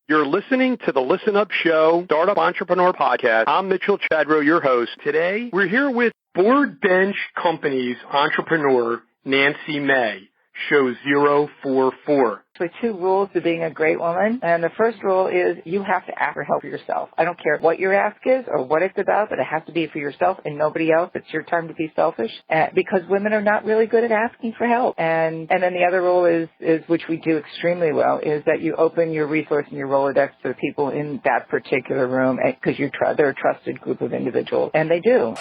You're listening to the Listen Up Show, Startup Entrepreneur Podcast. I'm Mitchell Chadro, your host. Today, we're here with Board Bench Company's entrepreneur, Nancy May, show 044. With 2 rules to being a great woman. And the first rule is you have to ask for help for yourself. I don't care what your ask is or what it's about, but it has to be for yourself and nobody else. It's your time to be selfish because women are not really good at asking for help. And then the other rule is which we do extremely well, is that you open your resource and your Rolodex to the people in that particular room because they're a trusted group of individuals. And they do.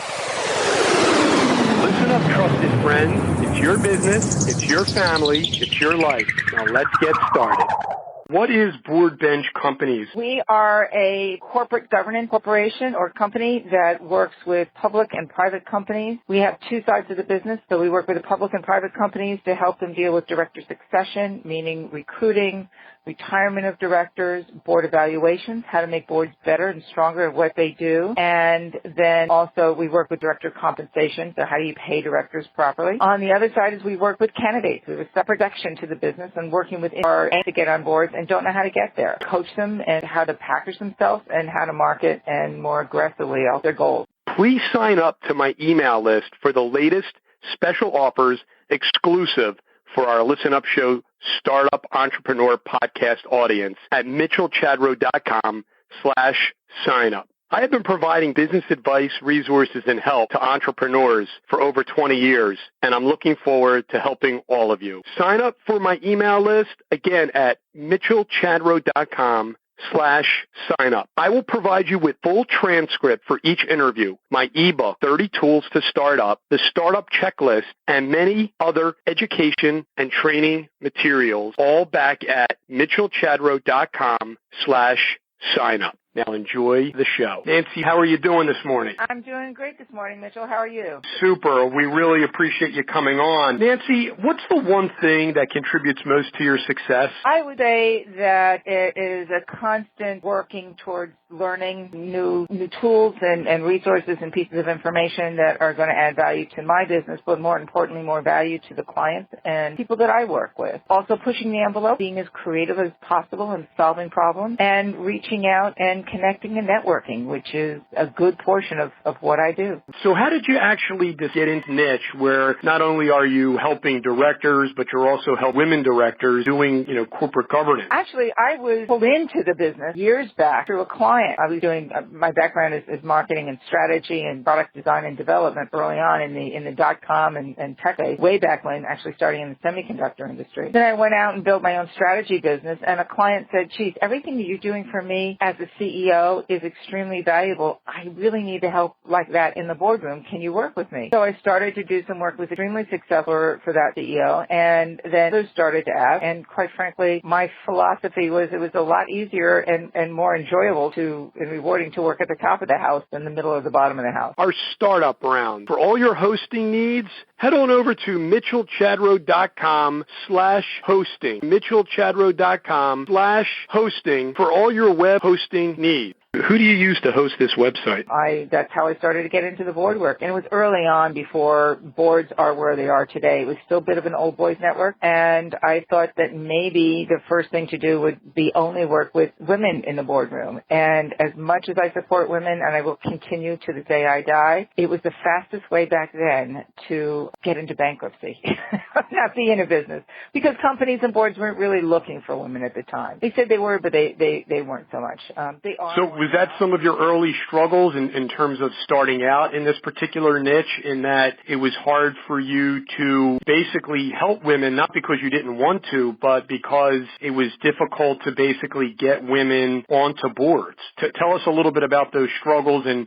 Listen up, trusted friends. It's your business, it's your family, it's your life. Now let's get started. What is Board Bench Companies? We are a corporate governance corporation or company that works with public and private companies. We have 2 sides of the business. So we work with the public and private companies to help them deal with director succession, meaning recruiting, retirement of directors, board evaluations, how to make boards better and stronger at what they do. And then also we work with director compensation, so how do you pay directors properly. On the other side is we work with candidates. We have a separate section to the business and working with our to get on boards and don't know how to get there. Coach them and how to package themselves and how to market and more aggressively out their goals. Please sign up to my email list for the latest special offers exclusive for our Listen Up Show Startup Entrepreneur Podcast audience at mitchellchadro.com/sign up. I have been providing business advice, resources, and help to entrepreneurs for over 20 years, and I'm looking forward to helping all of you. Sign up for my email list, again, at mitchellchadro.com/sign up. I will provide you with full transcript for each interview, my ebook, 30 Tools to Start Up, the Startup Checklist, and many other education and training materials, all back at mitchellchadro.com/sign up. Now enjoy the show. Nancy, how are you doing this morning? I'm doing great this morning, Mitchell. How are you? Super. We really appreciate you coming on. Nancy, what's the one thing that contributes most to your success? I would say that it is a constant working towards learning new tools and resources and pieces of information that are going to add value to my business, but more importantly, more value to the clients and people that I work with. Also pushing the envelope, being as creative as possible in solving problems, and reaching out and connecting and networking, which is a good portion of what I do. So how did you actually just get into niche where not only are you helping directors, but you're also helping women directors doing, corporate governance? Actually, I was pulled into the business years back through a client. I was doing, my background is marketing and strategy and product design and development early on in the .com and tech days, way back when, actually starting in the semiconductor industry. Then I went out and built my own strategy business, and a client said, geez, everything that you're doing for me as a CEO is extremely valuable. I really need the help like that in the boardroom. Can you work with me? So I started to do some work, was extremely successful for that CEO, and then others started to ask. And quite frankly, my philosophy was it was a lot easier and more enjoyable and rewarding to work at the top of the house than the middle or the bottom of the house. Our startup round. For all your hosting needs, head on over to mitchellchadro.com/hosting. mitchellchadro.com/hosting for all your web hosting needs. Who do you use to host this website? That's how I started to get into the board work. And it was early on before boards are where they are today. It was still a bit of an old boys network. And I thought that maybe the first thing to do would be only work with women in the boardroom. And as much as I support women, and I will continue to the day I die, it was the fastest way back then to get into bankruptcy, not be in a business. Because companies and boards weren't really looking for women at the time. They said they were, but they weren't so much. They are. So was that some of your early struggles in terms of starting out in this particular niche, in that it was hard for you to basically help women, not because you didn't want to, but because it was difficult to basically get women onto boards? Tell us a little bit about those struggles and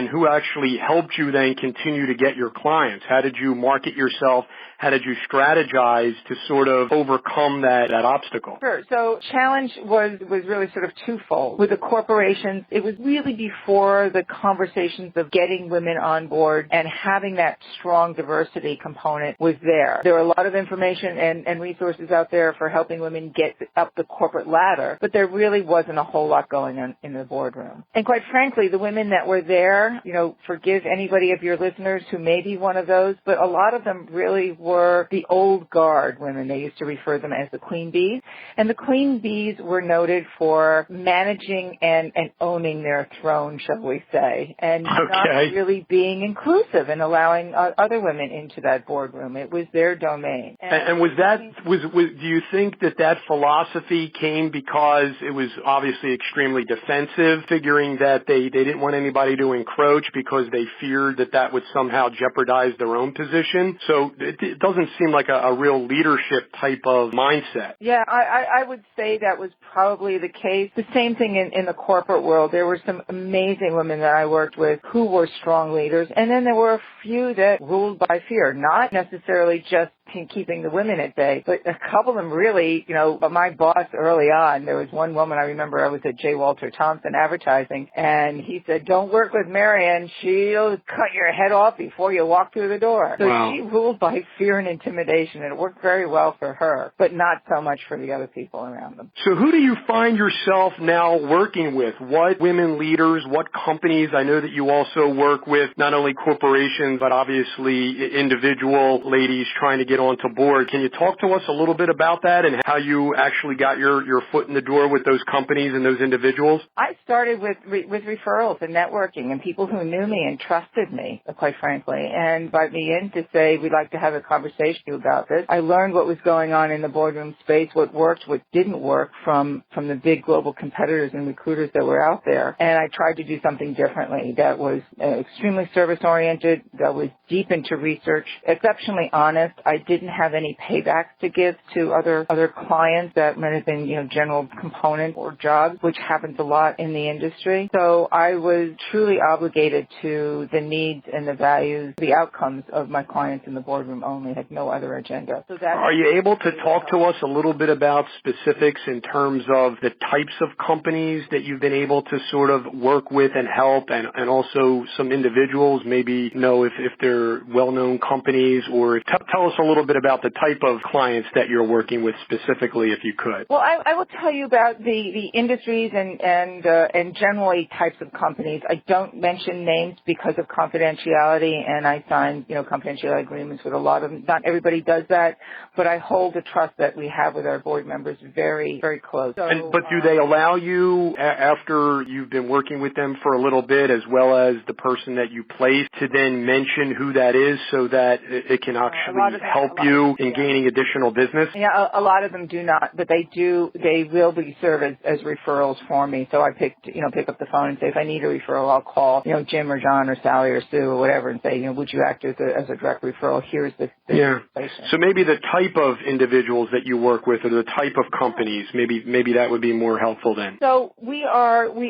who actually helped you then continue to get your clients. How did you market yourself? How did you strategize to sort of overcome that obstacle? Sure. So challenge was really sort of twofold. With the corporations, it was really before the conversations of getting women on board and having that strong diversity component was there. There were a lot of information and resources out there for helping women get up the corporate ladder, but there really wasn't a whole lot going on in the boardroom. And quite frankly, the women that were there. Forgive anybody of your listeners who may be one of those, but a lot of them really were the old guard women. They used to refer them as the queen bees. And the queen bees were noted for managing and owning their throne, shall we say, and not really being inclusive and allowing other women into that boardroom. It was their domain. And do you think that philosophy came because it was obviously extremely defensive, figuring that they didn't want anybody to encroach because they feared that would somehow jeopardize their own position? So it doesn't seem like a real leadership type of mindset. Yeah, I would say that was probably the case. The same thing in the corporate world. There were some amazing women that I worked with who were strong leaders, and then there were a few that ruled by fear, not necessarily just keeping the women at bay, but a couple of them really, my boss early on, there was one woman I remember, I was at J. Walter Thompson Advertising, and he said, don't work with Marianne, she'll cut your head off before you walk through the door. So she ruled by fear and intimidation, and it worked very well for her, but not so much for the other people around them. So who do you find yourself now working with? What women leaders, what companies? I know that you also work with not only corporations, but obviously individual ladies trying to get onto board. Can you talk to us a little bit about that and how you actually got your foot in the door with those companies and those individuals? I started with referrals and networking and people who knew me and trusted me, quite frankly, and invited me in to say, we'd like to have a conversation about this. I learned what was going on in the boardroom space, what worked, what didn't work from the big global competitors and recruiters that were out there. And I tried to do something differently that was extremely service-oriented, that was deep into research, exceptionally honest. I didn't have any paybacks to give to other clients that might have been, general component or jobs, which happens a lot in the industry. So I was truly obligated to the needs and the values, the outcomes of my clients in the boardroom only, had no other agenda. So are you able to talk to us a little bit about specifics in terms of the types of companies that you've been able to sort of work with and help, and also some individuals, maybe if they're well-known companies, or tell us a little bit about the type of clients that you're working with specifically, if you could. Well, I will tell you about the industries and generally types of companies. I don't mention names because of confidentiality, and I signed, confidentiality agreements with a lot of them. Not everybody does that, but I hold the trust that we have with our board members very, very close. So, but do they allow you, after you've been working with them for a little bit, as well as the person that you place, to then mention who that is so that it can actually help you in gaining additional business? Yeah, a lot of them do not, but they do. They will serve as referrals for me. So I pick up the phone and say, if I need a referral, I'll call, Jim or John or Sally or Sue or whatever, and say, would you act as a direct referral? Here's the situation. So maybe the type of individuals that you work with, or the type of companies, maybe that would be more helpful then. So we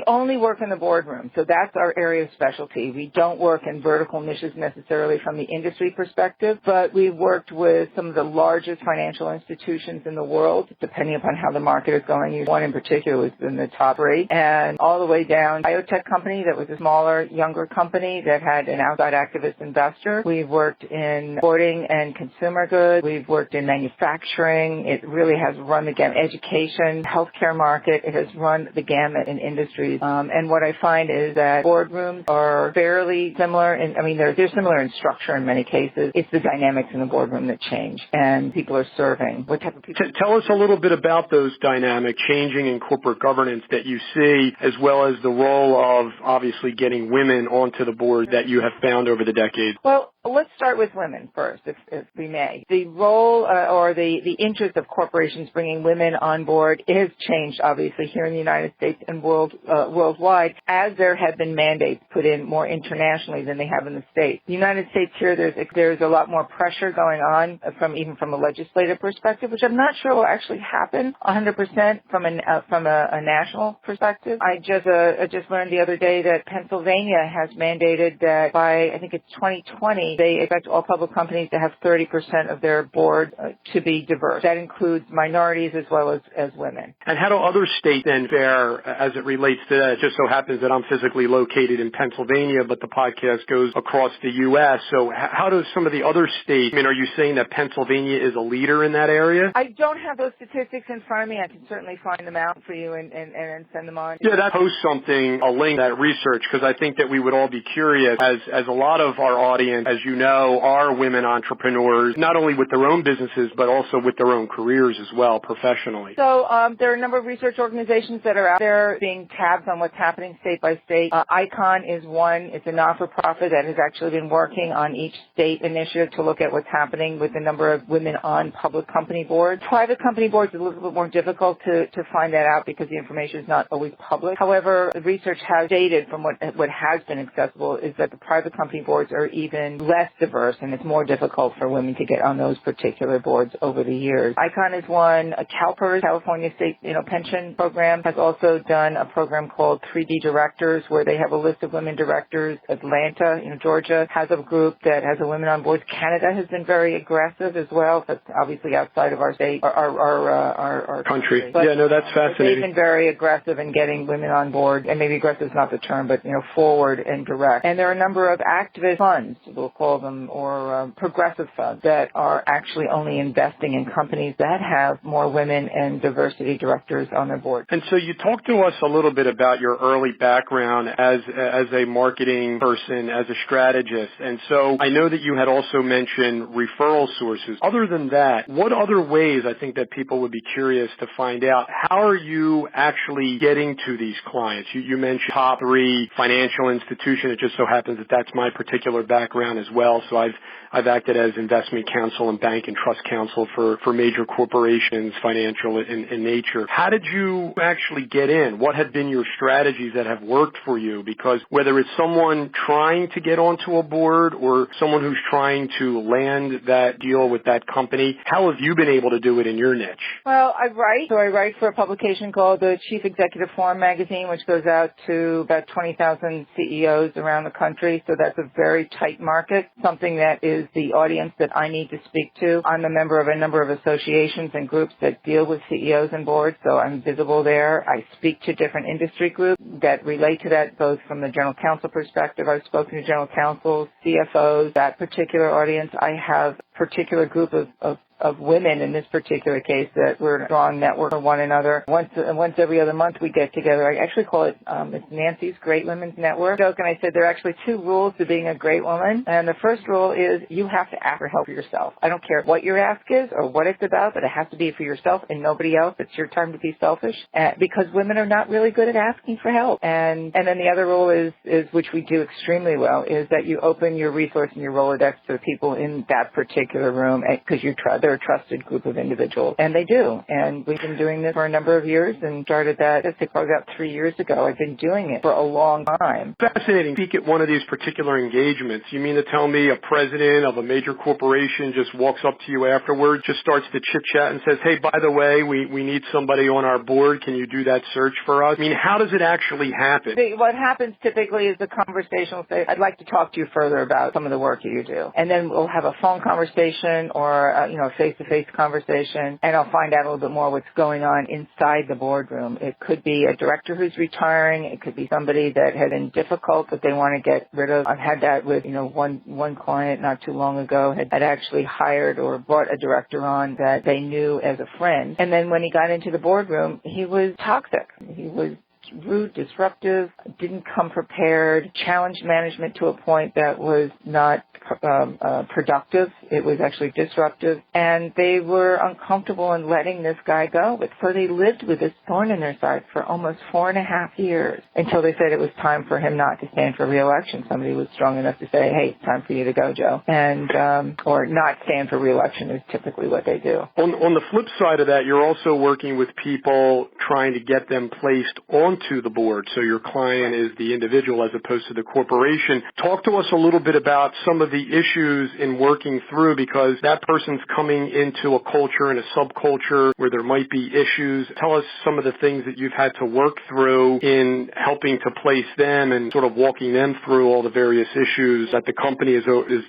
only work in the boardroom. So that's our area of specialty. We don't work in vertical niches necessarily from the industry perspective, but we've worked with some of the largest financial institutions in the world, depending upon how the market is going. One in particular was in the top rate, and all the way down a biotech company that was a smaller, younger company that had an outside activist investor. We've worked in sporting and consumer goods. We've worked in manufacturing. It really has run the gamut. Education, healthcare market. It has run the gamut in industries. And what I find is that boardrooms are fairly similar. They're similar in structure in many cases. It's the dynamics in the boardroom that change, and people are serving. What type of people? Tell us a little bit about those dynamic changing in corporate governance that you see, as well as the role of obviously getting women onto the board that you have found over the decades. Well, let's start with women first, if we may. The role or the interest of corporations bringing women on board has changed, obviously, here in the United States and worldwide, as there have been mandates put in more internationally than they have in the States. The United States here, there's a lot more pressure going on even from a legislative perspective, which I'm not sure will actually happen 100% from a national perspective. I just learned the other day that Pennsylvania has mandated that by, I think it's 2020, company, they expect all public companies to have 30% of their board to be diverse. That includes minorities as well as women. And how do other states then fare as it relates to that? It just so happens that I'm physically located in Pennsylvania, but the podcast goes across the U.S. So how do some of the other states, I mean, are you saying that Pennsylvania is a leader in that area? I don't have those statistics in front of me. I can certainly find them out for you and send them on. Yeah, that post something, a link to that research, because I think that we would all be curious, as a lot of our audience, as you know, are women entrepreneurs, not only with their own businesses, but also with their own careers as well, professionally. So there are a number of research organizations that are out there being tabs on what's happening state by state. ICON is one. It's a not-for-profit that has actually been working on each state initiative to look at what's happening with the number of women on public company boards. Private company boards is a little bit more difficult to find that out because the information is not always public. However, the research has stated from what has been accessible is that the private company boards are even less diverse, and it's more difficult for women to get on those particular boards over the years. ICON is one. CalPERS, California State Pension Program, has also done a program called 3D Directors, where they have a list of women directors. Atlanta, Georgia, has a group that has a women on boards. Canada has been very aggressive as well. That's obviously outside of our state, our country. But, yeah, no, that's fascinating. They've been very aggressive in getting women on board, and maybe aggressive is not the term, but forward and direct. And there are a number of activist funds, we'll call them, or progressive funds that are actually only investing in companies that have more women and diversity directors on their board. And so you talked to us a little bit about your early background as a marketing person, as a strategist. And so I know that you had also mentioned referral sources. Other than that, what other ways I think that people would be curious to find out, how are you actually getting to these clients? You mentioned top 3 financial institution. It just so happens that that's my particular background as well. So I've acted as investment counsel and bank and trust counsel for major corporations, financial in nature. How did you actually get in? What have been your strategies that have worked for you? Because whether it's someone trying to get onto a board or someone who's trying to land that deal with that company, how have you been able to do it in your niche? Well, I write. So I write for a publication called the Chief Executive Forum magazine, which goes out to about 20,000 CEOs around the country. So that's a very tight market, something that is the audience that I need to speak to. I'm a member of a number of associations and groups that deal with CEOs and boards, so I'm visible there. I speak to different industry groups that relate to that, both from the general counsel perspective. I've spoken to general counsels, CFOs, that particular audience. I have a particular group of women in this particular case that we're a strong network for one another. Once every other month we get together. I actually call it it's Nancy's Great Women's Network. And I said there are actually 2 rules to being a great woman. And the first rule is you have to ask for help for yourself. I don't care what your ask is or what it's about, but it has to be for yourself and nobody else. It's your time to be selfish because women are not really good at asking for help. And then the other rule is which we do extremely well, is that you open your resource and your Rolodex to the people in that particular room because they're a trusted group of individuals. And they do. And we've been doing this for a number of years and started that, I think, probably about 3 years ago. I've been doing it for a long time. Fascinating. Speak at one of these particular engagements. You mean to tell me a president of a major corporation just walks up to you afterwards, just starts to chit-chat and says, hey, by the way, we need somebody on our board. Can you do that search for us? I mean, how does it actually happen? What happens typically is the conversation will say, I'd like to talk to you further about some of the work that you do. And then we'll have a phone conversation or a face-to-face conversation, and I'll find out a little bit more what's going on inside the boardroom. It could be a director who's retiring. It could be somebody that had been difficult that they want to get rid of. I've had that with, one client not too long ago had actually hired or brought a director on that they knew as a friend. And then when he got into the boardroom, he was toxic. He was rude, disruptive, didn't come prepared, challenged management to a point that was not productive. It was actually disruptive. And they were uncomfortable in letting this guy go. So they lived with this thorn in their side for almost 4.5 years until they said it was time for him not to stand for re-election. Somebody was strong enough to say, hey, it's time for you to go, Joe. And or not stand for re-election is typically what they do. On the flip side of that, you're also working with people trying to get them placed on onto the board. So your client is the individual as opposed to the corporation. Talk to us a little bit about some of the issues in working through, because that person's coming into a culture and a subculture where there might be issues. Tell us some of the things that you've had to work through in helping to place them and sort of walking them through all the various issues that the company is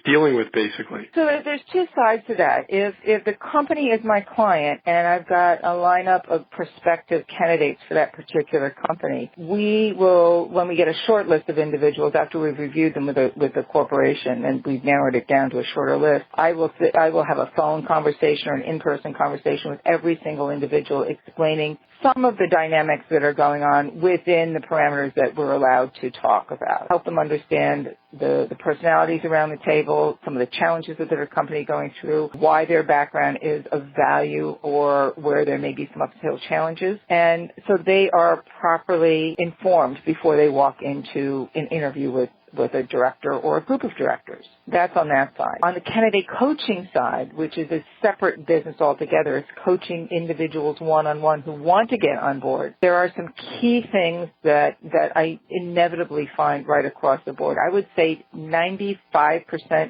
dealing with, basically. So there's two sides to that. If the company is my client and I've got a lineup of prospective candidates for that particular company, we will, when we get a short list of individuals after we've reviewed them with the corporation and we've narrowed it down to a shorter list, I will have a phone conversation or an in-person conversation with every single individual explaining some of the dynamics that are going on within the parameters that we're allowed to talk about. Help them understand the personalities around the table, some of the challenges that their company is going through, why their background is of value or where there may be some uphill challenges. And so they are properly informed before they walk into an interview with a director or a group of directors. That's on that side. On the candidate coaching side, which is a separate business altogether, it's coaching individuals one-on-one who want to get on board. There are some key things that I inevitably find right across the board. I would say 95%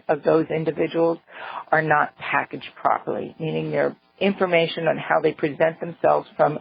of those individuals are not packaged properly, meaning their information on how they present themselves from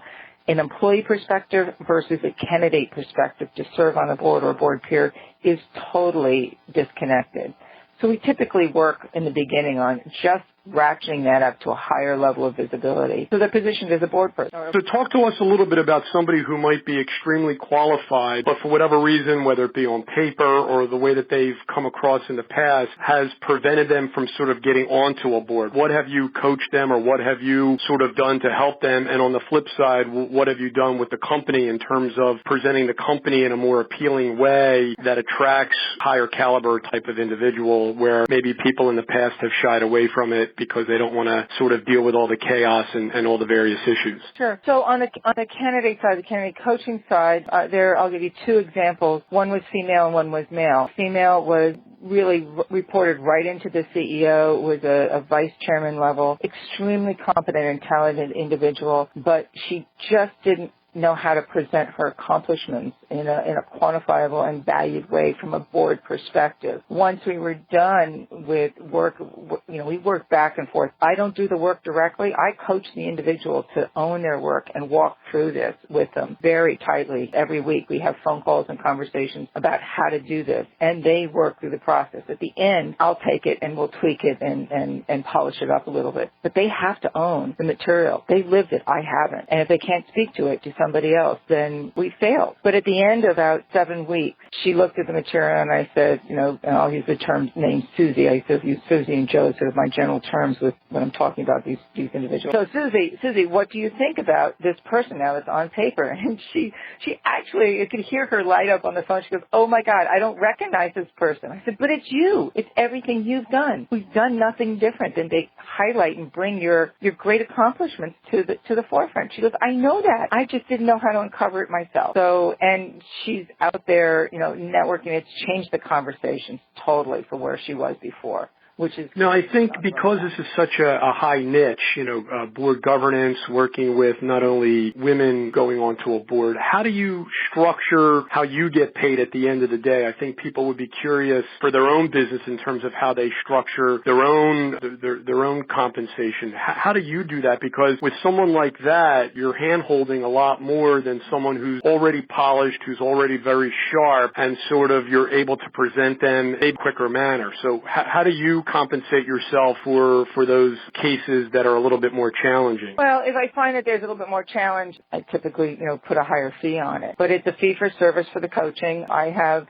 an employee perspective versus a candidate perspective to serve on a board or a board peer is totally disconnected. So we typically work in the beginning on just ratcheting that up to a higher level of visibility so they're positioned as a board person. So talk to us a little bit about somebody who might be extremely qualified, but for whatever reason, whether it be on paper or the way that they've come across in the past, has prevented them from sort of getting onto a board. What have you coached them or what have you sort of done to help them? And on the flip side, what have you done with the company in terms of presenting the company in a more appealing way that attracts higher caliber type of individual where maybe people in the past have shied away from it because they don't want to sort of deal with all the chaos and all the various issues? Sure. So on the candidate side, the candidate coaching side, I'll give you two examples. One was female and one was male. Female was really reported right into the CEO, was a vice chairman level, extremely competent and talented individual, but she just didn't know how to present her accomplishments in a quantifiable and valued way from a board perspective. Once we were done with work, we worked back and forth. I don't do the work directly. I coach the individual to own their work and walk through this with them very tightly. Every week we have phone calls and conversations about how to do this, and they work through the process. At the end, I'll take it and we'll tweak it and polish it up a little bit. But they have to own the material. They lived it. I haven't. And if they can't speak to it to somebody else, then we failed. But at the end of about 7 weeks, she looked at the material and I said, and I'll use the term named Susie. I used to use Susie and Joe, sort of my general terms when I'm talking about these individuals. So Susie, what do you think about this person now that's on paper? And she actually, you could hear her light up on the phone. She goes, oh my God, I don't recognize this person. I said, but it's you. It's everything you've done. We've done nothing different than to highlight and bring your great accomplishments to the forefront. She goes, I know that. I just didn't know how to uncover it myself. So, and she's out there, networking. It's changed the conversation totally from where she was before. Which is no, I think because this is such a high niche, board governance, working with not only women going onto a board, how do you structure how you get paid at the end of the day? I think people would be curious for their own business in terms of how they structure their own compensation. How do you do that? Because with someone like that, you're hand-holding a lot more than someone who's already polished, who's already very sharp, and sort of you're able to present them in a quicker manner. So how do you compensate yourself for those cases that are a little bit more challenging? Well, if I find that there's a little bit more challenge, I typically, put a higher fee on it. But it's a fee for service for the coaching. I have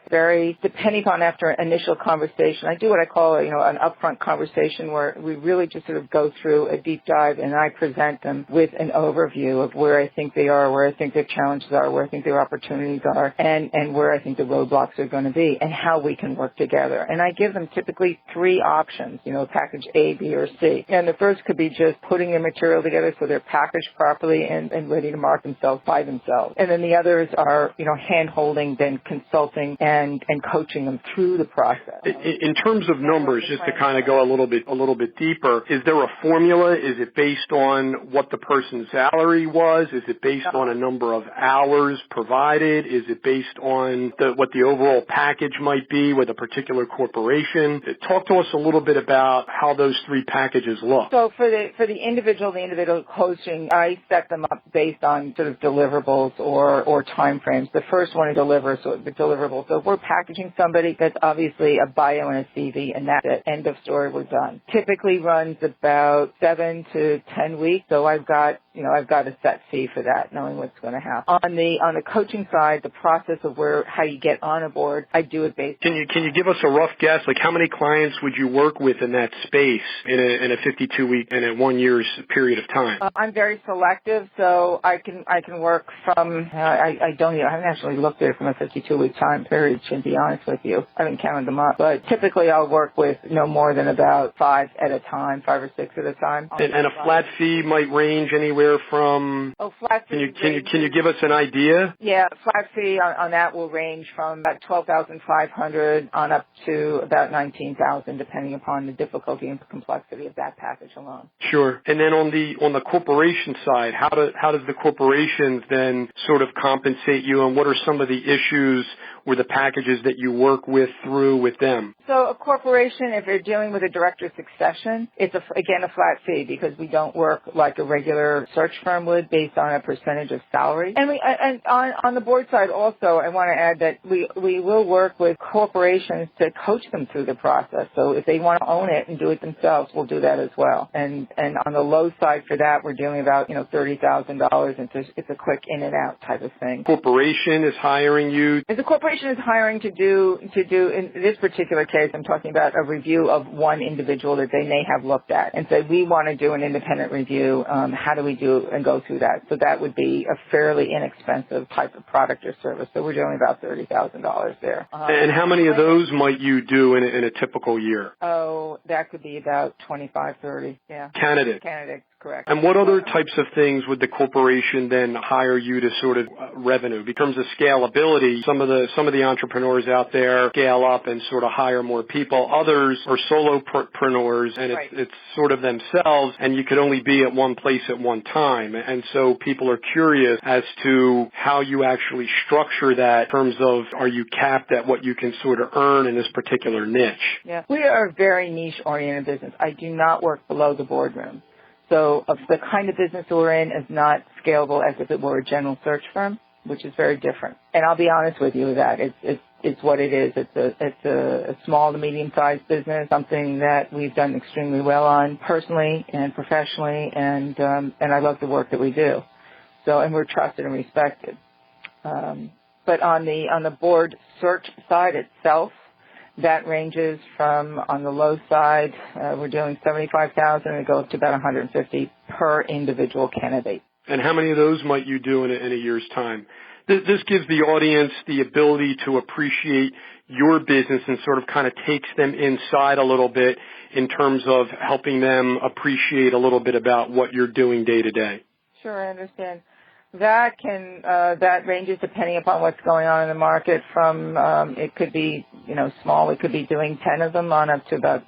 depending on after an initial conversation, I do what I call, an upfront conversation where we really just sort of go through a deep dive and I present them with an overview of where I think they are, where I think their challenges are, where I think their opportunities are, and where I think the roadblocks are going to be and how we can work together. And I give them typically 3 options options, package A, B, or C. And the first could be just putting their material together so they're packaged properly and ready to market themselves by themselves. And then the others are, hand-holding, then consulting and coaching them through the process. In terms of numbers, just to kind of go a little bit deeper, is there a formula? Is it based on what the person's salary was? Is it based on a number of hours provided? Is it based on what the overall package might be with a particular corporation? Talk to us a little bit about how those three packages look. So for the individual coaching, I set them up based on sort of deliverables or time frames. The first one is the deliverables. So if we're packaging somebody, that's obviously a bio and a CV, and that's it. End of story, we're done. Typically runs about 7 to 10 weeks. So I've got a set fee for that, knowing what's going to happen. On the coaching side, the process of how you get on a board, I do it based. Can you give us a rough guess? Like how many clients would you work with in that space in a 52-week and a 1 year's period of time? I'm very selective, so I can work from. I haven't actually looked at it from a 52-week time period. To be honest with you, I haven't counted them up. But typically, I'll work with no more than about 5 or 6 at a time. And a flat fee might range anywhere from. Flat fee. Can you give us an idea? Yeah, flat fee on that will range from about $12,500 on up to about $19,000, depending upon the difficulty and complexity of that package alone. Sure. And then on the corporation side, how does the corporations then sort of compensate you, and what are some of the issues or the packages that you work through with them? So a corporation, if you're dealing with a director succession, it's again a flat fee because we don't work like a regular search firm would based on a percentage of salary. And on the board side also, I want to add that we will work with corporations to coach them through the process. So if they want to own it and do it themselves, we'll do that as well. And on the low side for that, we're dealing about $30,000. It's a quick in and out type of thing. Corporation is hiring you. If the corporation is hiring to do in this particular case, I'm talking about a review of one individual that they may have looked at and say, we want to do an independent review. How do we do and go through that? So that would be a fairly inexpensive type of product or service. So we're doing about $30,000 there. And how many of those might you do in a typical year? Oh, that could be about 25, 30. Yeah. Candidates. Correct. And what other types of things would the corporation then hire you to sort of revenue? In terms of scalability, some of the entrepreneurs out there scale up and sort of hire more people. Others are solopreneurs, and it's sort of themselves, and you could only be at one place at one time. And so people are curious as to how you actually structure that in terms of, are you capped at what you can sort of earn in this particular niche? Yeah, we are a very niche-oriented business. I do not work below the boardroom. So the kind of business that we're in is not scalable as if it were a general search firm, which is very different. And I'll be honest with you with that. It's what it is. It's a small to medium-sized business, something that we've done extremely well on personally and professionally, and I love the work that we do. So, and we're trusted and respected. But on the board search side itself, that ranges from, on the low side, we're doing $75,000 and it goes to about $150,000 per individual candidate. And how many of those might you do in a year's time? This gives the audience the ability to appreciate your business and sort of kind of takes them inside a little bit in terms of helping them appreciate a little bit about what you're doing day to day. Sure, I understand. That ranges depending upon what's going on in the market from, it could be, small, we could be doing 10 of them on up to about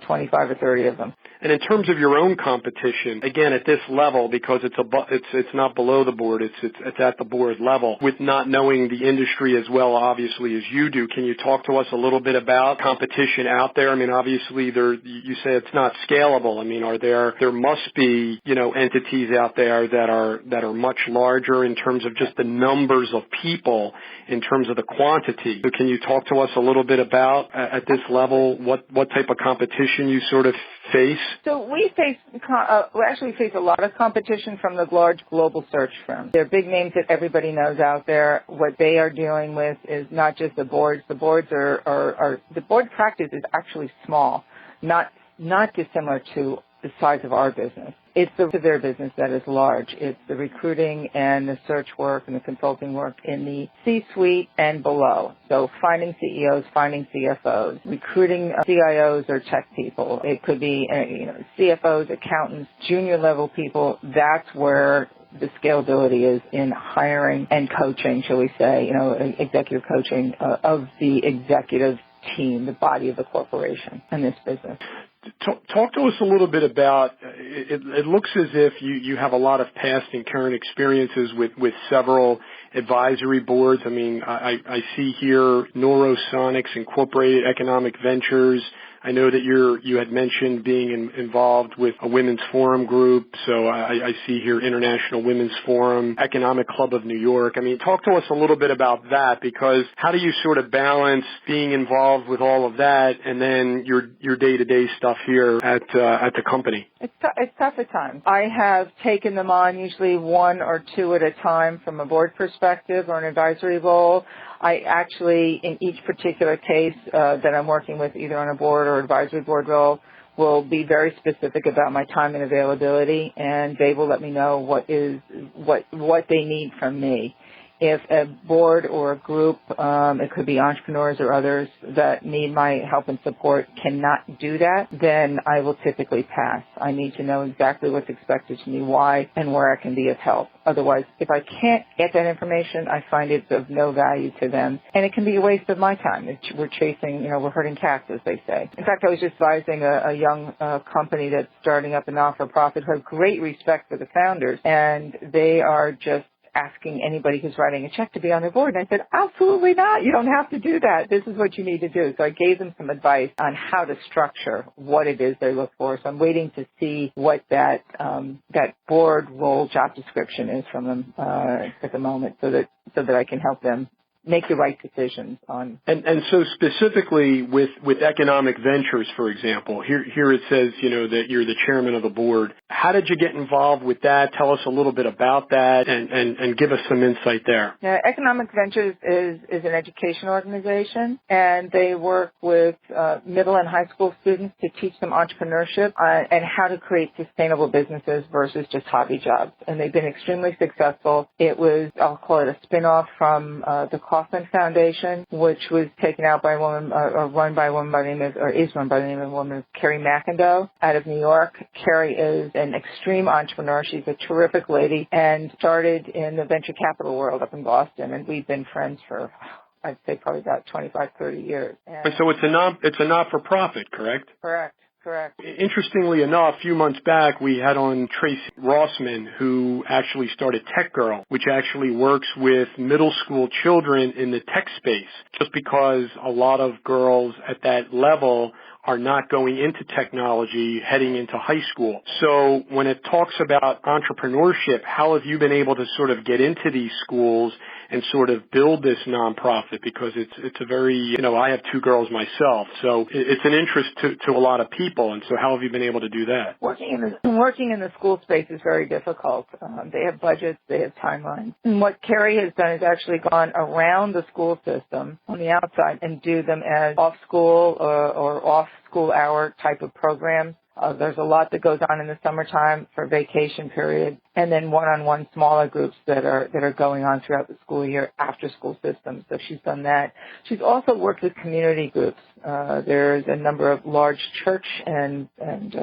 25 or 30 of them. And in terms of your own competition, again, at this level, because it's not below the board, it's at the board level, with not knowing the industry as well, obviously, as you do, can you talk to us a little bit about competition out there? I mean, obviously, you say it's not scalable. I mean, there must be, entities out there that are much larger in terms of just the numbers of people, in terms of the quantity. So can you talk to us a little bit about, at this level, what type of competition you sort of face? So we actually face a lot of competition from the large global search firms. They're big names that everybody knows out there. What they are dealing with is not just the boards. The boards the board practice is actually small, not dissimilar to the size of our business. It's their business that is large. It's the recruiting and the search work and the consulting work in the C-suite and below. So finding CEOs, finding CFOs, recruiting CIOs or tech people. It could be CFOs, accountants, junior level people. That's where the scalability is in hiring and coaching, shall we say, executive coaching of the executive team, the body of the corporation in this business. Talk to us a little bit about, it looks as if you have a lot of past and current experiences with several advisory boards. I mean, I see here Neurosonics Incorporated, Economic Ventures. I know that you had mentioned being involved with a women's forum group, so I see here International Women's Forum, Economic Club of New York. I mean, talk to us a little bit about that, because how do you sort of balance being involved with all of that and then your day-to-day stuff here at the company? It's tough at times. I have taken them on usually one or two at a time from a board perspective or an advisory role. I actually, in each particular case that I'm working with, either on a board or advisory board role, will be very specific about my time and availability, and they will let me know what they need from me. If a board or a group, it could be entrepreneurs or others that need my help and support, cannot do that, then I will typically pass. I need to know exactly what's expected to me, why, and where I can be of help. Otherwise, if I can't get that information, I find it's of no value to them, and it can be a waste of my time. We're chasing, we're herding cats, as they say. In fact, I was just advising a young company that's starting up a not-for-profit who have great respect for the founders, and they are just asking anybody who's writing a check to be on their board. And I said, absolutely not. You don't have to do that. This is what you need to do. So I gave them some advice on how to structure what it is they look for. So I'm waiting to see what that board role job description is from them at the moment, so that I can help them make the right decisions on. And so specifically with Economic Ventures, for example, here it says, that you're the chairman of the board. How did you get involved with that? Tell us a little bit about that and give us some insight there. Yeah, Economic Ventures is an education organization, and they work with middle and high school students to teach them entrepreneurship and how to create sustainable businesses versus just hobby jobs. And they've been extremely successful. It was, I'll call it a spin-off from the Kauffman Foundation, which was taken out by a woman, or run by a woman by the name of, or is run by the name of a woman, Carrie McIndoe, out of New York. Carrie is an extreme entrepreneur. She's a terrific lady, and started in the venture capital world up in Boston, and we've been friends for, I'd say, probably about 25, 30 years. And so it's a not-for-profit, correct? Correct. Interestingly enough, a few months back, we had on Tracy Rossman, who actually started Tech Girl, which actually works with middle school children in the tech space, just because a lot of girls at that level are not going into technology heading into high school. So when it talks about entrepreneurship, how have you been able to sort of get into these schools and sort of build this nonprofit? Because it's a very, I have two girls myself, so it's an interest to a lot of people. And so how have you been able to do that? Working in the school space is very difficult. They have budgets, they have timelines. And what Carrie has done is actually gone around the school system on the outside and do them as off-school or off-school hour type of programs. There's a lot that goes on in the summertime for vacation period, and then one-on-one smaller groups that are going on throughout the school year after school systems. So she's done that. She's also worked with community groups. There's a number of large church and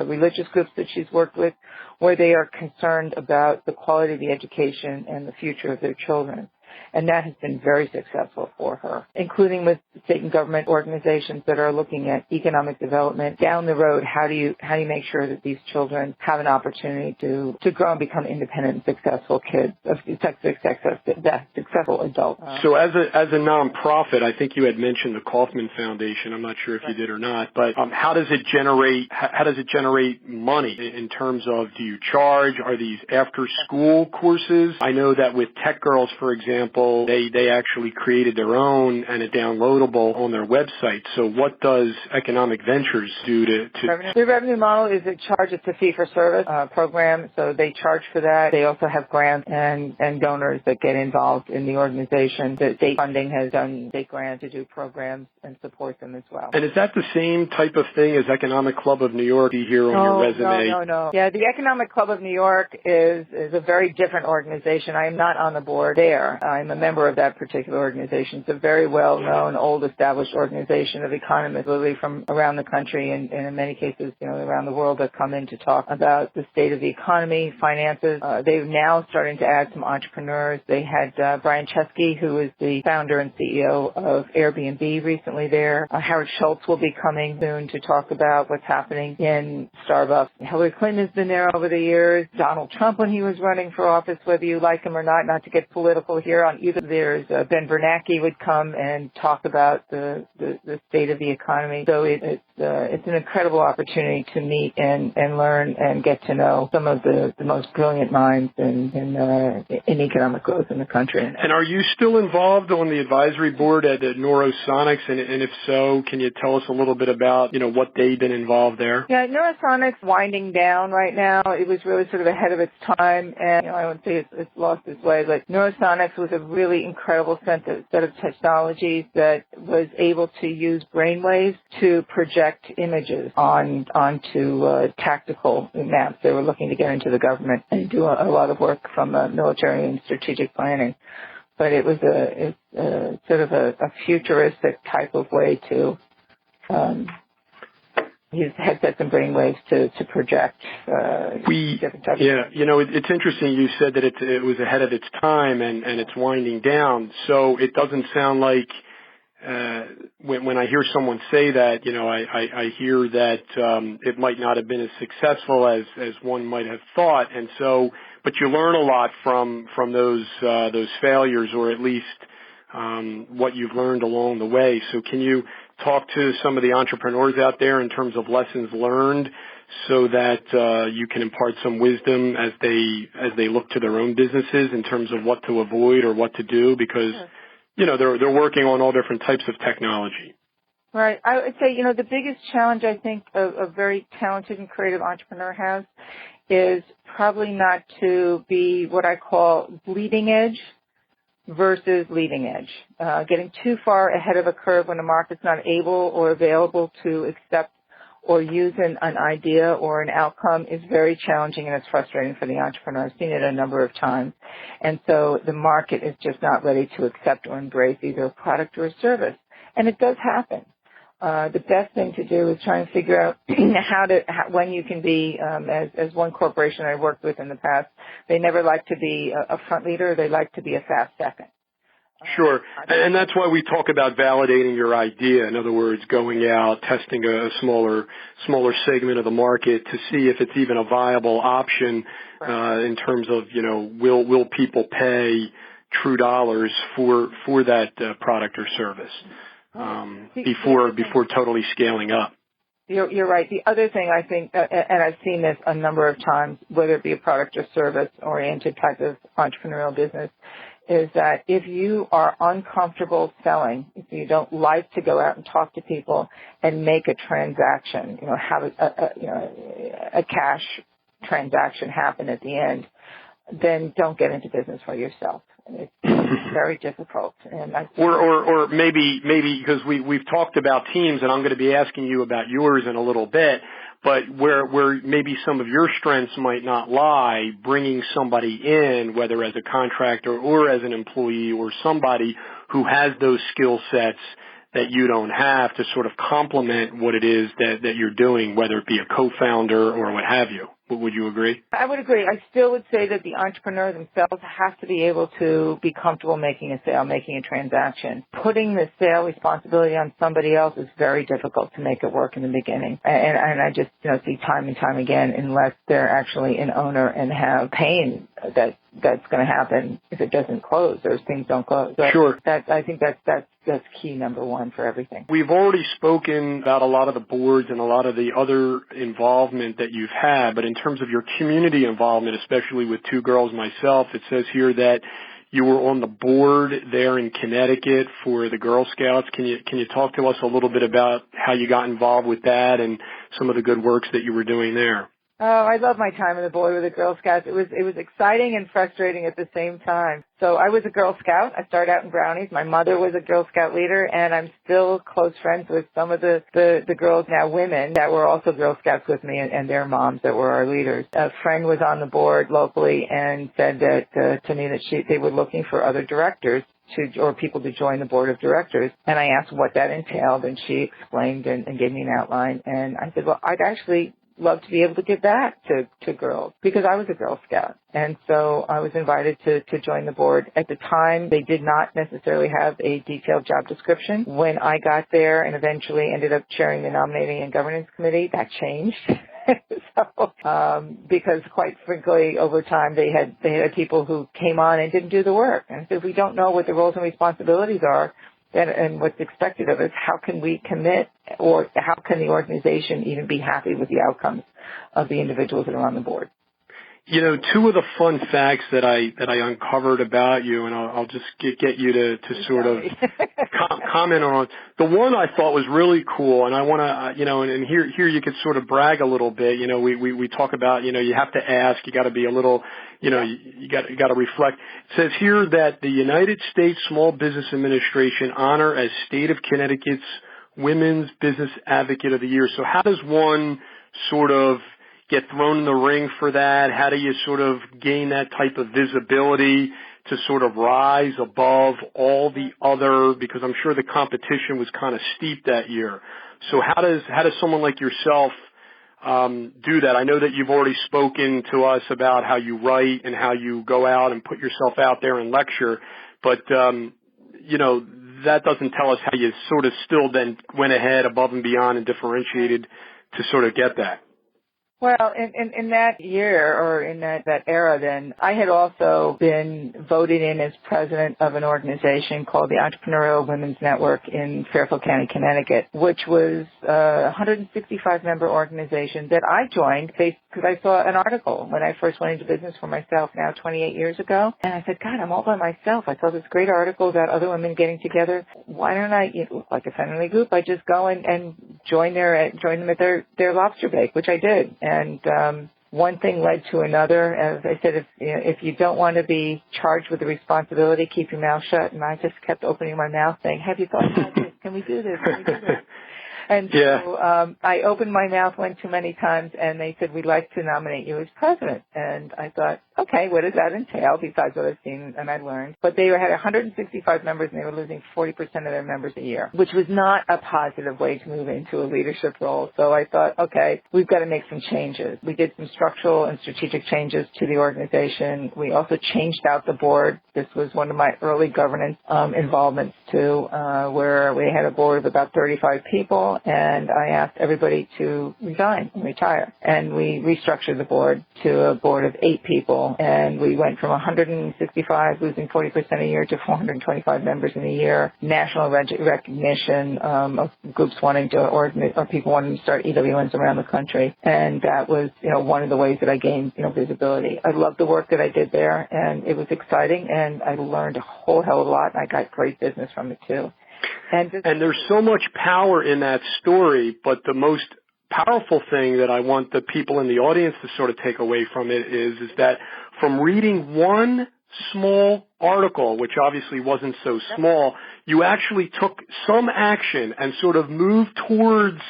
religious groups that she's worked with where they are concerned about the quality of the education and the future of their children. And that has been very successful for her, including with state and government organizations that are looking at economic development down the road. How do you make sure that these children have an opportunity to grow and become independent and successful kids, successful adults? So as a nonprofit, I think you had mentioned the Kauffman Foundation. I'm not sure if you did or not, but how does it generate money in terms of, do you charge? Are these after school courses? I know that with Tech Girls, for example, example, they actually created their own and it's downloadable on their website. So what does Economic Ventures do to the revenue model is it charges a fee-for-service program, so they charge for that. They also have grants and donors that get involved in the organization. The state funding has done state grants to do programs and support them as well. And is that the same type of thing as Economic Club of New York here on your resume? No. Yeah, the Economic Club of New York is a very different organization. I am not on the board there. I'm a member of that particular organization. It's a very well-known, old-established organization of economists literally from around the country and in many cases, around the world that come in to talk about the state of the economy, finances. They're now starting to add some entrepreneurs. They had Brian Chesky, who is the founder and CEO of Airbnb, recently there. Howard Schultz will be coming soon to talk about what's happening in Starbucks. Hillary Clinton has been there over the years. Donald Trump, when he was running for office, whether you like him or not to get political here on either. There's Ben Bernanke would come and talk about the state of the economy. So it's an incredible opportunity to meet and learn and get to know some of the most brilliant minds in economic growth in the country. And are you still involved on the advisory board at Neurosonics? And if so, can you tell us a little bit about, what they've been involved there? Yeah, Neurosonics winding down right now. It was really sort of ahead of its time, and I wouldn't say it's lost its way, but Neurosonics was a really incredible set of technologies that was able to use brainwaves to project images onto tactical maps. They were looking to get into the government and do a lot of work from military and strategic planning. But it was it's sort of a futuristic type of way to use headsets and brainwaves to project different types. Yeah, it's interesting you said that it was ahead of its time and it's winding down. So it doesn't sound like when I hear someone say that, I hear that it might not have been as successful as one might have thought, and so. But you learn a lot from those failures, or at least what you've learned along the way. So can you talk to some of the entrepreneurs out there in terms of lessons learned, so that you can impart some wisdom as they look to their own businesses in terms of what to avoid or what to do, because they're working on all different types of technology. Right. I would say the biggest challenge I think a very talented and creative entrepreneur has is probably not to be what I call bleeding edge versus leading edge. Getting too far ahead of a curve when the market's not able or available to accept or use an idea or an outcome is very challenging, and it's frustrating for the entrepreneur. I've seen it a number of times. And so the market is just not ready to accept or embrace either a product or a service. And it does happen. The best thing to do is try and figure out when you can be, as one corporation I worked with in the past, they never like to be a front leader, they like to be a fast second. Sure. And that's why we talk about validating your idea. In other words, going out, testing a smaller segment of the market to see if it's even a viable option, in terms of, will people pay true dollars for that product or service, before totally scaling up. You're right. The other thing I think, and I've seen this a number of times, whether it be a product or service-oriented type of entrepreneurial business, is that if you are uncomfortable selling, if you don't like to go out and talk to people and make a transaction, have a cash transaction happen at the end, then don't get into business for yourself. It's very difficult. And or maybe because we've talked about teams, and I'm going to be asking you about yours in a little bit, but where maybe some of your strengths might not lie, bringing somebody in, whether as a contractor or as an employee or somebody who has those skill sets that you don't have to sort of complement what it is that you're doing, whether it be a co-founder or what have you. Would you agree? I would agree. I still would say that the entrepreneur themselves have to be able to be comfortable making a sale, making a transaction. Putting the sale responsibility on somebody else is very difficult to make it work in the beginning. And I just see time and time again, unless they're actually an owner and have pain that's going to happen if it doesn't close. Those things don't close. So sure. I think that's key number one for everything. We've already spoken about a lot of the boards and a lot of the other involvement that you've had, but in terms of your community involvement, especially with Two Girls Myself, it says here that You were on the board there in Connecticut for the Girl Scouts. Can you talk to us a little bit about how you got involved with that and some of the good works that you were doing there? Oh, I love my time on the board with the Girl Scouts. It was exciting and frustrating at the same time. So I was a Girl Scout. I started out in Brownies. My mother was a Girl Scout leader, and I'm still close friends with some of the girls, now women, that were also Girl Scouts with me and their moms that were our leaders. A friend was on the board locally and said that to me that they were looking for other directors or people to join the board of directors. And I asked what that entailed, and she explained and gave me an outline. And I said, well, I'd actually love to be able to give back to girls because I was a Girl Scout. And so I was invited to join the board. At the time, they did not necessarily have a detailed job description. When I got there and eventually ended up chairing the nominating and governance committee, that changed. Because quite frankly, over time, they had people who came on and didn't do the work. And so if we don't know what the roles and responsibilities are, and what's expected of us, how can we commit, or how can the organization even be happy with the outcomes of the individuals that are on the board? You know, two of the fun facts that I uncovered about you, and I'll just get you to sort of comment on. The one I thought was really cool, and I want to, and here you could sort of brag a little bit. You know, we talk about, you have to ask, you got to be a little, you got to reflect. It says here that the United States Small Business Administration honor as State of Connecticut's Women's Business Advocate of the Year. So how does one sort of get thrown in the ring for that? How do you sort of gain that type of visibility to sort of rise above all the other, because I'm sure the competition was kind of steep that year. So how does someone like yourself do that? I know that you've already spoken to us about how you write and how you go out and put yourself out there and lecture, but that doesn't tell us how you sort of still then went ahead above and beyond and differentiated to sort of get that. Well, in that year, or in that era then, I had also been voted in as president of an organization called the Entrepreneurial Women's Network in Fairfield County, Connecticut, which was a 165-member organization that I joined because I saw an article when I first went into business for myself now 28 years ago. And I said, God, I'm all by myself. I saw this great article about other women getting together. Why don't I, like a friendly group, I just go and join them at their lobster bake, which I did. And one thing led to another. As I said, if you don't want to be charged with the responsibility, keep your mouth shut. And I just kept opening my mouth saying, have you thought about this? Can we do this? Can we do this? And so I opened my mouth one too many times, and they said, we'd like to nominate you as president. And I thought, okay, what does that entail besides what I've seen and I learned? But they had 165 members, and they were losing 40% of their members a year, which was not a positive way to move into a leadership role. So I thought, okay, we've got to make some changes. We did some structural and strategic changes to the organization. We also changed out the board. This was one of my early governance involvements too, where we had a board of about 35 people, and I asked everybody to resign and retire. And we restructured the board to a board of 8 people, and we went from 165, losing 40% a year, to 425 members in a year. National recognition of groups wanting to, or people wanting to start EWNs around the country. And that was, one of the ways that I gained, visibility. I loved the work that I did there, and it was exciting, and I learned a whole hell of a lot, and I got great business from it too. And there's so much power in that story, but the most powerful thing that I want the people in the audience to sort of take away from it is that from reading one small article, which obviously wasn't so small, you actually took some action and sort of moved towards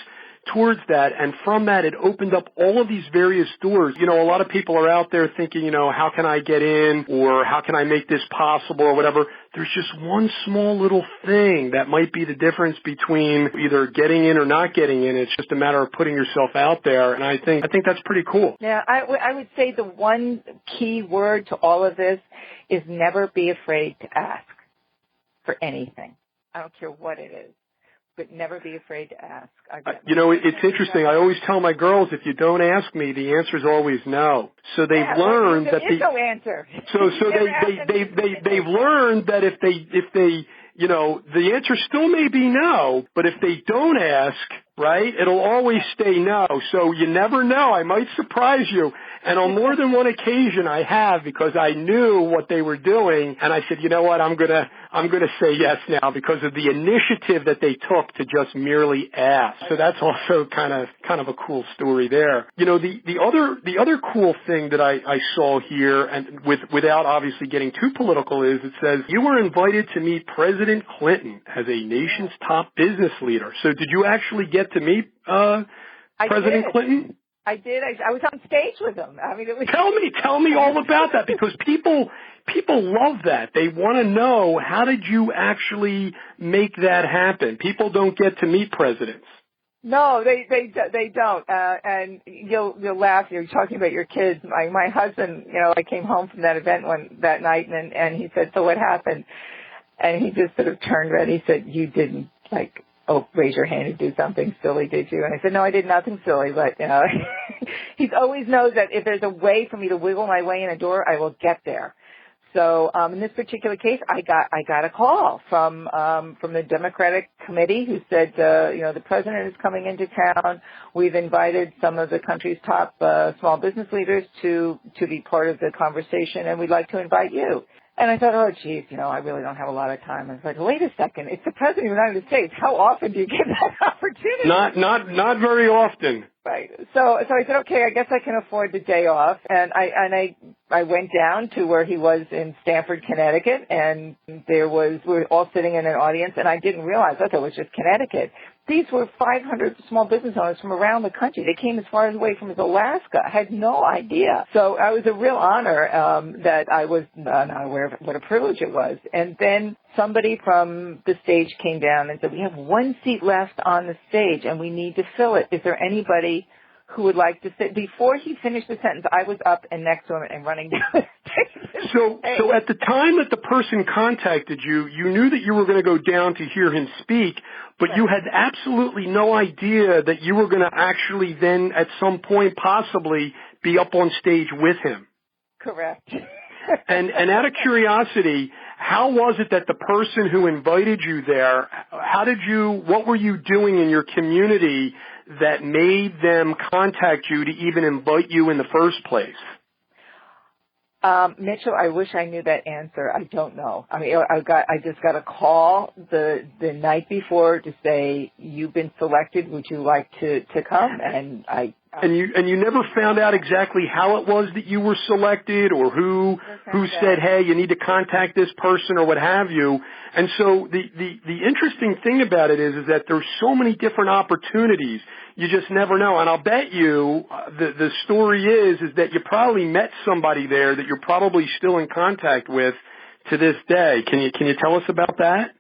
that, and from that it opened up all of these various doors. A lot of people are out there thinking, how can I get in, or how can I make this possible, or whatever. There's just one small little thing that might be the difference between either getting in or not getting in. It's just a matter of putting yourself out there, and I think that's pretty cool. Yeah, I would say the one key word to all of this is never be afraid to ask for anything. I don't care what it is. But never be afraid to ask. It's interesting. I always tell my girls, if you don't ask me, the answer is always no. So they've learned that there is no answer. So they've learned that if they the answer still may be no, but if they don't ask, right? It'll always stay no. So you never know. I might surprise you. And on more than one occasion I have, because I knew what they were doing, and I said, you know what, I'm gonna say yes now because of the initiative that they took to just merely ask. So that's also kind of a cool story there. You know, the other cool thing that I saw here, and without obviously getting too political, is it says you were invited to meet President Clinton as a nation's top business leader. So did you actually get to meet President Clinton? I did. I was on stage with him. I mean, it was. Tell me all about that, because people love that. They want to know, how did you actually make that happen? People don't get to meet presidents. No, they don't. And you'll laugh. You're talking about your kids. My husband, you know, I came home from that event that night, and he said, "So what happened?" And he just sort of turned red. He said, "You didn't raise your hand and do something silly, did you?" And I said, "No, I did nothing silly, but, you know," he always knows that if there's a way for me to wiggle my way in a door, I will get there. So, in this particular case, I got a call from the Democratic committee who said, you know, the president is coming into town. We've invited some of the country's top, small business leaders to be part of the conversation, and we'd like to invite you. And I thought, oh, geez, you know, I really don't have a lot of time. I was like, wait a second, it's the President of the United States. How often do you get that opportunity? Not very often. Right. So I said, okay, I guess I can afford the day off. And I went down to where he was in Stamford, Connecticut, and we were all sitting in an audience, and I didn't realize, I thought it was just Connecticut. These were 500 small business owners from around the country. They came as far away from Alaska. I had no idea. So it was a real honor that I was not aware of what a privilege it was. And then somebody from the stage came down and said, we have one seat left on the stage, and we need to fill it. Is there anybody who would like to sit? Before he finished the sentence, I was up and next to him and running down the stage. So at the time that the person contacted you, you knew that you were going to go down to hear him speak, but you had absolutely no idea that you were going to actually then at some point possibly be up on stage with him. Correct. And out of curiosity, how was it that the person who invited you there, what were you doing in your community that made them contact you to even invite you in the first place? Mitchell, I wish I knew that answer. I don't know. I mean, I just got a call the night before to say, you've been selected. Would you like to come? And And you never found out exactly how it was that you were selected, or who said, hey, you need to contact this person, or what have you. And so the interesting thing about it is that there's so many different opportunities. You just never know. And I'll bet you the story is that you probably met somebody there that you're probably still in contact with to this day. Can you tell us about that?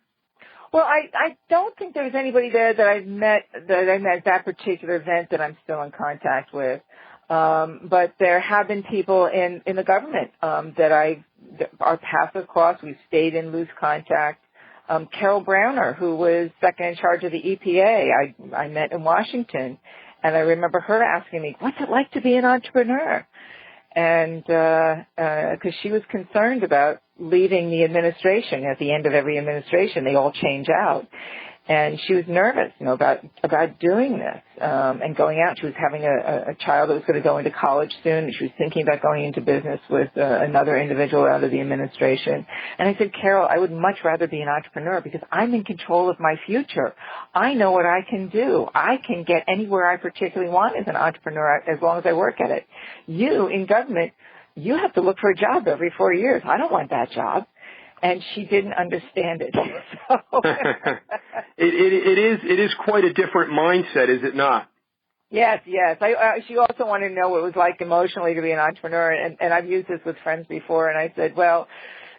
Well, I don't think there was anybody there that I met at that particular event that I'm still in contact with. But there have been people in the government that our paths have crossed. We've stayed in loose contact. Carol Browner, who was second in charge of the EPA, I met in Washington, and I remember her asking me, what's it like to be an entrepreneur? And because she was concerned about leaving the administration. At the end of every administration, they all change out. And she was nervous, about doing this and going out. She was having a child that was going to go into college soon, and she was thinking about going into business with another individual out of the administration. And I said, Carol, I would much rather be an entrepreneur because I'm in control of my future. I know what I can do. I can get anywhere I particularly want as an entrepreneur as long as I work at it. You, in government, you have to look for a job every 4 years. I don't want that job. And she didn't understand it. So. It is quite a different mindset, is it not? Yes. She also wanted to know what it was like emotionally to be an entrepreneur, and I've used this with friends before, and I said, well,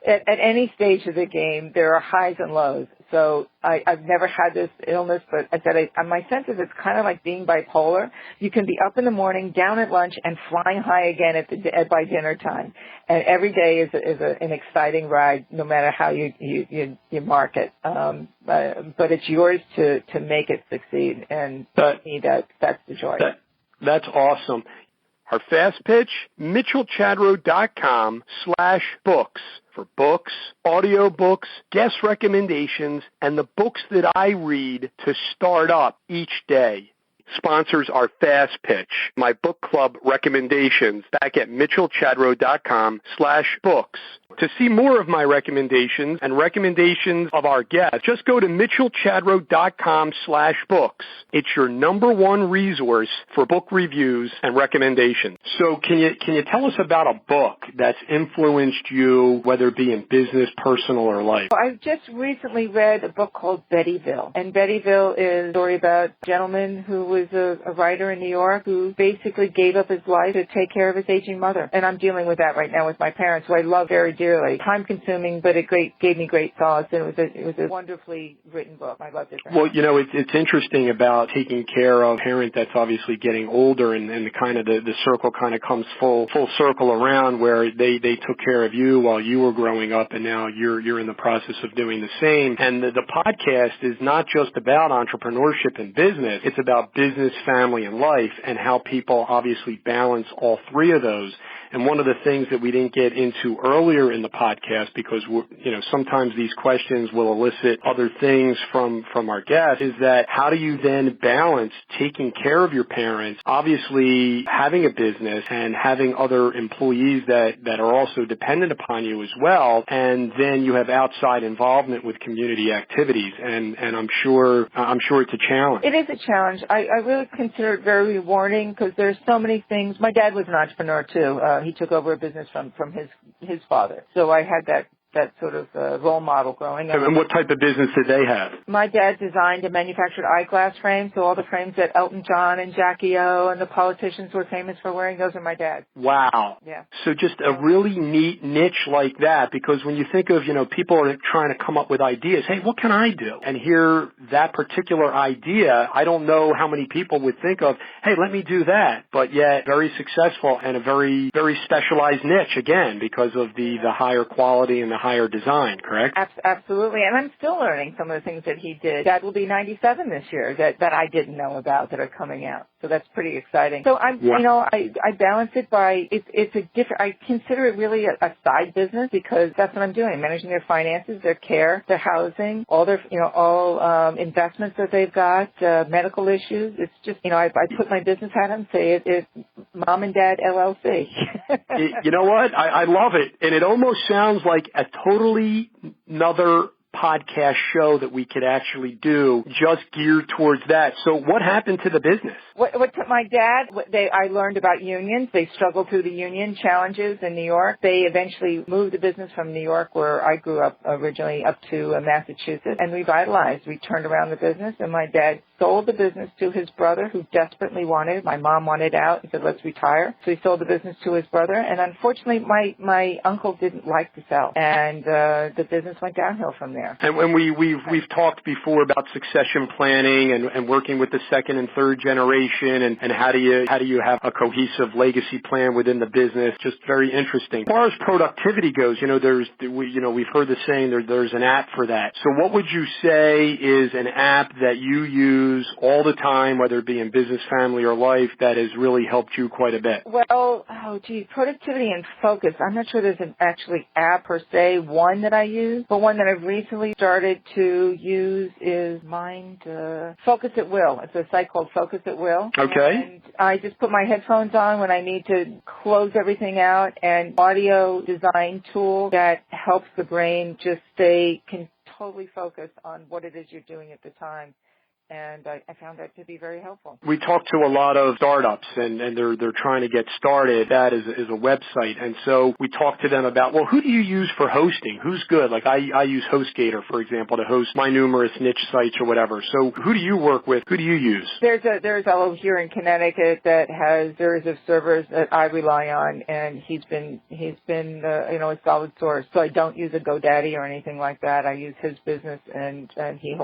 at any stage of the game, there are highs and lows. So I've never had this illness, but I said my sense is it's kind of like being bipolar. You can be up in the morning, down at lunch, and flying high again by dinner time. And every day is an exciting ride, no matter how you mark it. But it's yours to make it succeed, and to me that's the joy. That's awesome. Our fast pitch, mitchellchadro.com/books for books, audiobooks, guest recommendations, and the books that I read to start up each day. Sponsors our fast pitch, my book club recommendations, back at mitchellchadro.com/books. To see more of my recommendations and recommendations of our guests, just go to mitchellchadro.com/books. It's your number one resource for book reviews and recommendations. So can you tell us about a book that's influenced you, whether it be in business, personal, or life? Well, I just recently read a book called Bettyville. And Bettyville is a story about a gentleman who was a writer in New York who basically gave up his life to take care of his aging mother. And I'm dealing with that right now with my parents, who I love very dearly. Time-consuming, but it gave me great solace. And it was a wonderfully written book. I loved it. Well, it's interesting about taking care of a parent that's obviously getting older, and the kind of the circle kind of comes full circle around, where they took care of you while you were growing up, and now you're in the process of doing the same. And the podcast is not just about entrepreneurship and business. It's about business, family, and life, and how people obviously balance all three of those. And one of the things that we didn't get into earlier in the podcast, because sometimes these questions will elicit other things from our guests, is that how do you then balance taking care of your parents, obviously having a business and having other employees that are also dependent upon you as well, and then you have outside involvement with community activities, and I'm sure it's a challenge. It is a challenge. I really consider it very rewarding, because there's so many things. My dad was an entrepreneur too. He took over a business from his father. So I had that sort of role model growing up. And what type of business did they have? My dad designed and manufactured eyeglass frames, so all the frames that Elton John and Jackie O and the politicians were famous for wearing, those are my dad's. Wow. Yeah. So just a really neat niche like that, because when you think of, people are trying to come up with ideas, hey, what can I do? And here, that particular idea, I don't know how many people would think of, hey, let me do that, but yet very successful and a very, very specialized niche, again, because of the higher quality and the higher design, correct? Absolutely. And I'm still learning some of the things that he did. Dad will be 97 this year that I didn't know about that are coming out. So that's pretty exciting. So I balance it by, it's a different, I consider it really a side business, because that's what I'm doing, managing their finances, their care, their housing, all their, investments that they've got, medical issues. It's just, I put my business hat on and say it's Mom and Dad LLC. You know what? I love it. And it almost sounds like a totally another podcast show that we could actually do just geared towards that. So what happened to the business? What took my dad, I learned about unions. They struggled through the union challenges in New York. They eventually moved the business from New York, where I grew up originally, up to Massachusetts, and revitalized. We turned around the business, and my dad sold the business to his brother, who desperately wanted it. My mom wanted out. He said, let's retire. So he sold the business to his brother, and unfortunately, my uncle didn't like to sell, and the business went downhill from there. And when we've talked before about succession planning and working with the second and third generation, and how do you have a cohesive legacy plan within the business? Just very interesting. As far as productivity goes, we've heard the saying there's an app for that. So what would you say is an app that you use all the time, whether it be in business, family, or life, that has really helped you quite a bit? Well, productivity and focus. I'm not sure there's an actually app per se, one that I use, but one that I've recently started to use is Focus at Will. It's a site called Focus at Will. Okay. And I just put my headphones on when I need to close everything out, and audio design tool that helps the brain just can totally focus on what it is you're doing at the time. And I found that to be very helpful. We talk to a lot of startups, and they're trying to get started. That is a website. And so we talk to them about, well, who do you use for hosting? Who's good? Like I use HostGator, for example, to host my numerous niche sites or whatever. So who do you work with? Who do you use? There's a fellow here in Connecticut that has series of servers that I rely on, and he's been a solid source. So I don't use a GoDaddy or anything like that. I use his business, and he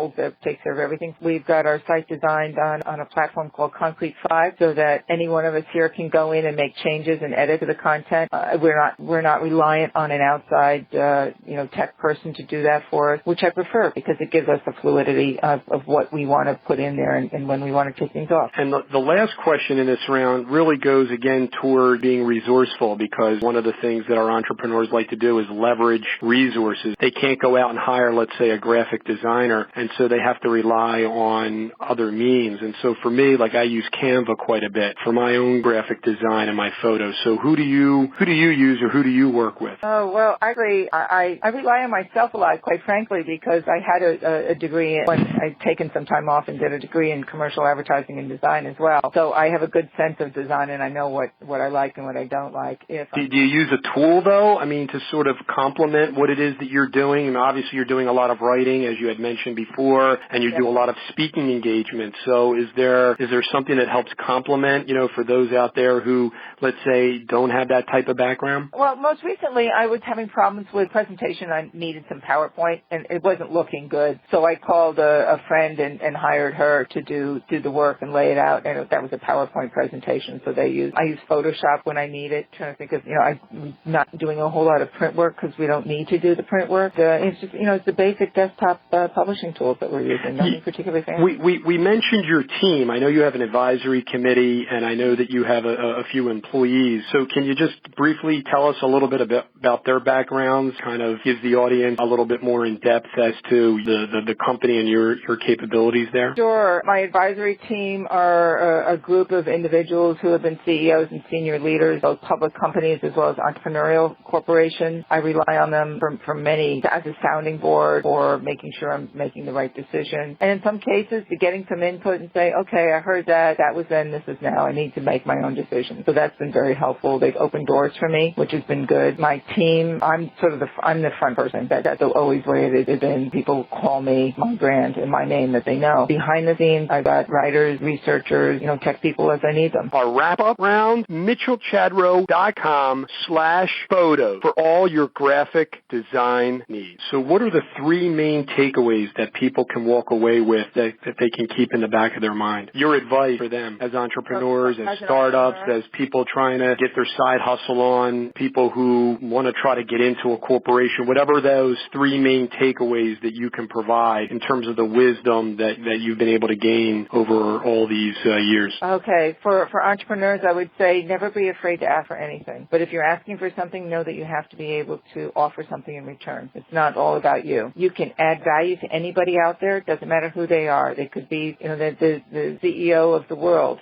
takes care of everything. We've got got our site designed on a platform called Concrete 5 so that any one of us here can go in and make changes and edit the content. We're not reliant on an outside, tech person to do that for us, which I prefer because it gives us the fluidity of what we want to put in there and when we want to take things off. And the last question in this round really goes again toward being resourceful, because one of the things that our entrepreneurs like to do is leverage resources. They can't go out and hire, let's say, a graphic designer, and so they have to rely on other means. And so for me, like, I use Canva quite a bit for my own graphic design and my photos. So who do you use, or who do you work with? Oh, well, actually, I rely on myself a lot, quite frankly, because I had a degree when I'd taken some time off and did a degree in commercial advertising and design as well. So I have a good sense of design, and I know what I like and what I don't like. Do you use a tool, though? I mean, to sort of complement what it is that you're doing? And obviously you're doing a lot of writing, as you had mentioned before, and you do a lot of speaking engagements. So is there something that helps complement, for those out there who, let's say, don't have that type of background? Well, most recently I was having problems with presentation. I needed some PowerPoint, and it wasn't looking good. So I called a friend and hired her to do the work and lay it out, and that was a PowerPoint presentation. So I use Photoshop when I need it. Trying to think of, I'm not doing a whole lot of print work because we don't need to do the print work. It's just, it's the basic desktop publishing tools that we're using. Nothing particularly fancy. We mentioned your team. I know you have an advisory committee, and I know that you have a few employees. So can you just briefly tell us a little bit about their backgrounds, kind of gives the audience a little bit more in depth as to the company and your capabilities there? Sure. My advisory team are a group of individuals who have been CEOs and senior leaders, both public companies as well as entrepreneurial corporations. I rely on them for many as a sounding board for making sure I'm making the right decision. And in some cases, to getting some input and say, okay, I heard that was then, this is now. I need to make my own decision. So that's been very helpful. They've opened doors for me, which has been good. My team, I'm the front person. That's always the way it has been. People call me my brand and my name that they know. Behind the scenes, I've got writers, researchers, tech people as I need them. Our wrap-up round, mitchellchadro.com/photos for all your graphic design needs. So what are the three main takeaways that people can walk away with that they can keep in the back of their mind? Your advice for them as entrepreneurs, as startups, as people trying to get their side hustle on, people who want to try to get into a corporation, whatever those three main takeaways that you can provide in terms of the wisdom that you've been able to gain over all these years. Okay. For entrepreneurs, I would say never be afraid to ask for anything. But if you're asking for something, know that you have to be able to offer something in return. It's not all about you. You can add value to anybody out there. It doesn't matter who they are. They could be, the CEO of the world,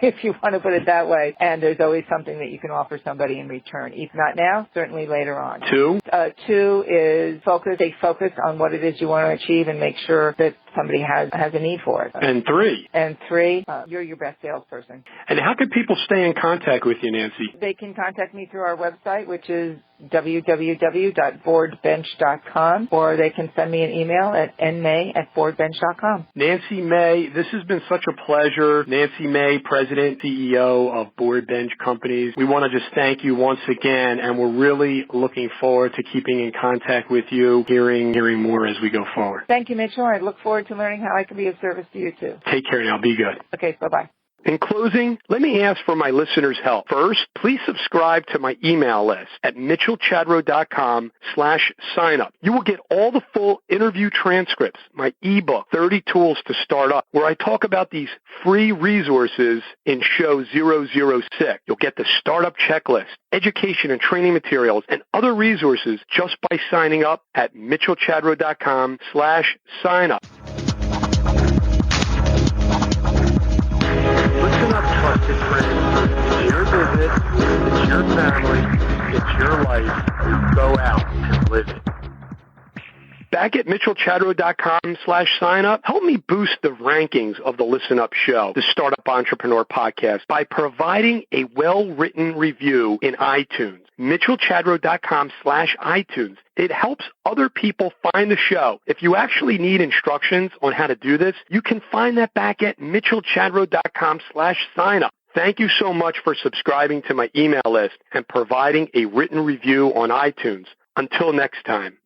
if you want to put it that way. And there's always something that you can offer somebody in return. If not now, certainly later on. Two is stay focused on what it is you want to achieve and make sure that somebody has a need for it. And three, you're your best salesperson. And how can people stay in contact with you, Nancy? They can contact me through our website, which is www.boardbench.com, or they can send me an email at nmay@boardbench.com. Nancy May, this has been such a pleasure. Nancy May, President, CEO of Boardbench Companies. We want to just thank you once again, and we're really looking forward to keeping in contact with you, hearing more as we go forward. Thank you, Mitchell. I look forward to learning how I can be of service to you, too. Take care now. Be good. Okay, bye-bye. In closing, let me ask for my listeners' help. First, please subscribe to my email list at mitchellchadro.com/signup. You will get all the full interview transcripts, my ebook, 30 Tools to Start Up, where I talk about these free resources in show 006. You'll get the startup checklist, education and training materials, and other resources just by signing up at mitchellchadro.com/signup. Listen up, trusted friends. It's your business, it's your family, it's your life. Go out and live it. Back at mitchellchadro.com/signup, help me boost the rankings of the Listen Up Show, the Startup Entrepreneur Podcast, by providing a well-written review in iTunes. mitchellchadro.com/iTunes. It helps other people find the show. If you actually need instructions on how to do this, you can find that back at mitchellchadro.com/signup. Thank you so much for subscribing to my email list and providing a written review on iTunes. Until next time.